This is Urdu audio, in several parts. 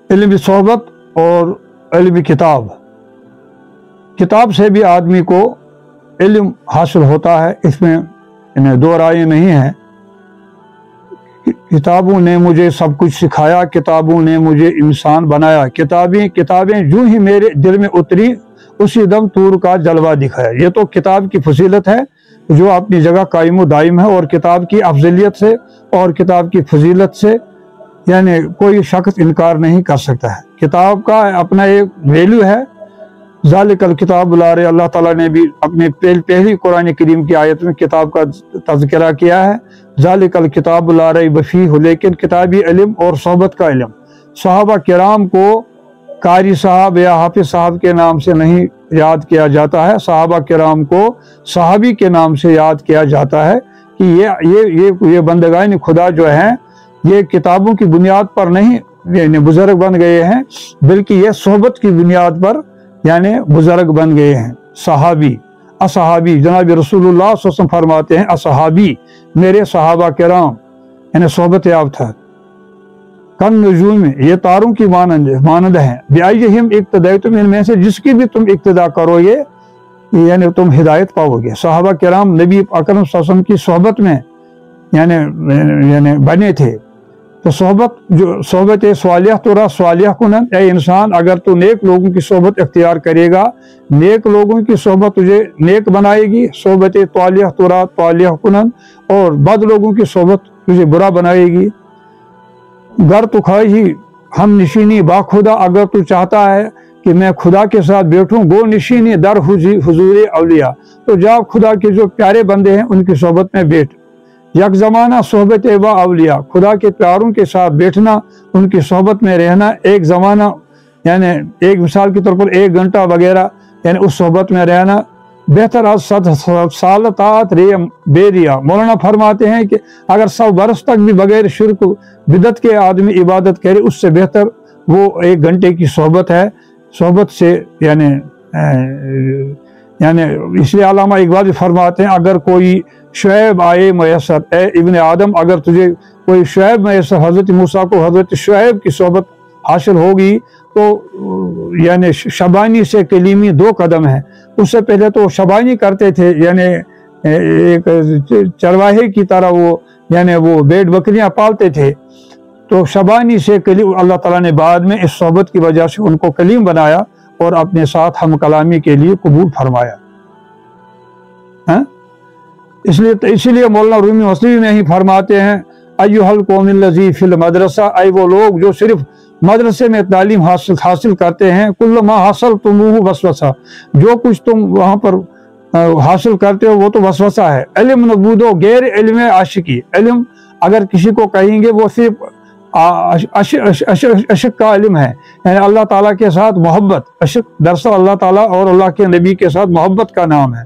علم صحبت اور علم کتاب، کتاب سے بھی آدمی کو علم حاصل ہوتا ہے، اس میں انہیں دو رائے نہیں ہیں۔ کتابوں نے مجھے سب کچھ سکھایا، کتابوں نے مجھے انسان بنایا، کتابیں جو ہی میرے دل میں اتری اسی دم طور کا جلوہ دکھایا۔ یہ تو کتاب کی فضیلت ہے جو اپنی جگہ قائم و دائم ہے، اور کتاب کی افضلیت سے اور کتاب کی فضیلت سے یعنی کوئی شخص انکار نہیں کر سکتا ہے۔ کتاب کا اپنا ایک ویلیو ہے۔ ذالک الکتاب لا ریب، اللہ تعالیٰ نے بھی اپنے پہلی قرآن کریم کی آیت میں کتاب کا تذکرہ کیا ہے۔ ذالک الکتاب لا ریب فیہ، لیکن کتابی علم اور صحبت کا علم صحابہ کرام کو قاری صاحب یا حافظ صاحب کے نام سے نہیں یاد کیا جاتا ہے، صحابہ کرام کو صحابی کے نام سے یاد کیا جاتا ہے کہ یہ بندگان خدا جو ہیں یہ کتابوں کی بنیاد پر نہیں یعنی بزرگ بن گئے ہیں، بلکہ یہ صحبت کی بنیاد پر یعنی بزرگ بن گئے ہیں۔ صحابی، اصحابی، جناب رسول اللہ صلی اللہ علیہ وسلم فرماتے ہیں اصحابی، میرے صحابہ کرام یعنی صحبت یافتہ، کن نجوم، یہ تاروں کی مانند ہیں، بِأَيِّهِمْ اقتدیتم، ان میں سے جس کی بھی تم اقتدا کرو گے یعنی تم ہدایت پاؤ گے۔ صحابہ کرام نبی اکرم صلی اللہ علیہ وسلم کی صحبت میں یعنی بنے تھے، تو صحبت صالح ترا صالح کنن، اے انسان اگر تو نیک لوگوں کی صحبت اختیار کرے گا، نیک لوگوں کی صحبت تجھے نیک بنائے گی، صحبت طالح ترا طالح کنن، اور بد لوگوں کی صحبت تجھے برا بنائے گی۔ گر تو خواہی ہم نشینی با خدا، اگر تو چاہتا ہے کہ میں خدا کے ساتھ بیٹھوں، گو نشینی در حضور اولیاء، تو جا خدا کے جو پیارے بندے ہیں ان کی صحبت میں بیٹھ۔ یک زمانہ صحبت با اولیاء، خدا کے پیاروں کے ساتھ بیٹھنا، ان کی صحبت میں رہنا، ایک زمانہ یعنی ایک مثال کے طور پر 1 گھنٹہ وغیرہ یعنی اس صحبت میں رہنا بہتر از 100 سال طاعت بے ریا۔ مولانا فرماتے ہیں کہ اگر 100 برس تک بھی بغیر شرک بدعت کے آدمی عبادت کرے، اس سے بہتر وہ 1 گھنٹے کی صحبت ہے۔ صحبت سے یعنی اس لیے علامہ اقبال فرماتے ہیں اگر کوئی شعیب آئے میسر، اے ابن آدم اگر تجھے کوئی شعیب میسر، حضرت موسیٰ کو حضرت شعیب کی صحبت حاصل ہوگی تو یعنی شبانی سے کلیمی 2 قدم ہیں۔ اس سے پہلے تو شبانی کرتے تھے یعنی ایک چرواہے کی طرح وہ بیڑ بکریاں پالتے تھے، تو شبانی سے کلیم اللہ تعالیٰ نے بعد میں اس صحبت کی وجہ سے ان کو کلیم بنایا اور اپنے ساتھ ہم کلامی کے لیے قبول فرمایا۔ اس لیے مولانا رومی مسلم میں ہی فرماتے ہیں ایھا القوم الذی فی المدرسہ، اے وہ لوگ جو صرف مدرسے میں تعلیم حاصل کرتے ہیں، کل ما حاصل تموہ وسوسہ، جو کچھ تم وہاں پر حاصل کرتے ہو وہ تو وسوسہ ہے۔ علم نبود و غیر علم عاشقی، علم اگر کسی کو کہیں گے وہ صرف عشق کا علم ہے، یعنی اللہ تعالیٰ کے ساتھ محبت، عشق دراصل اللہ تعالیٰ اور اللہ کے نبی کے ساتھ محبت کا نام ہے۔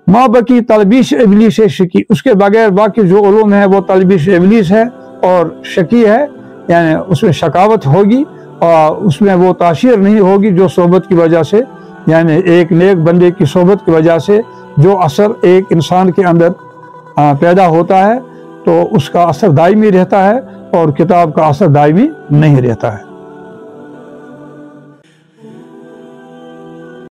ما بقی تلبیس ابلیس شکی، اس کے بغیر باقی جو علوم ہے وہ تلبیس ابلیس ہے اور شکی ہے، یعنی اس میں شکاوت ہوگی اور اس میں وہ تاثیر نہیں ہوگی جو صحبت کی وجہ سے یعنی ایک نیک بندے کی صحبت کی وجہ سے جو اثر ایک انسان کے اندر پیدا ہوتا ہے تو اس کا اثر دائمی رہتا ہے اور کتاب کا اثر دائمی نہیں رہتا ہے۔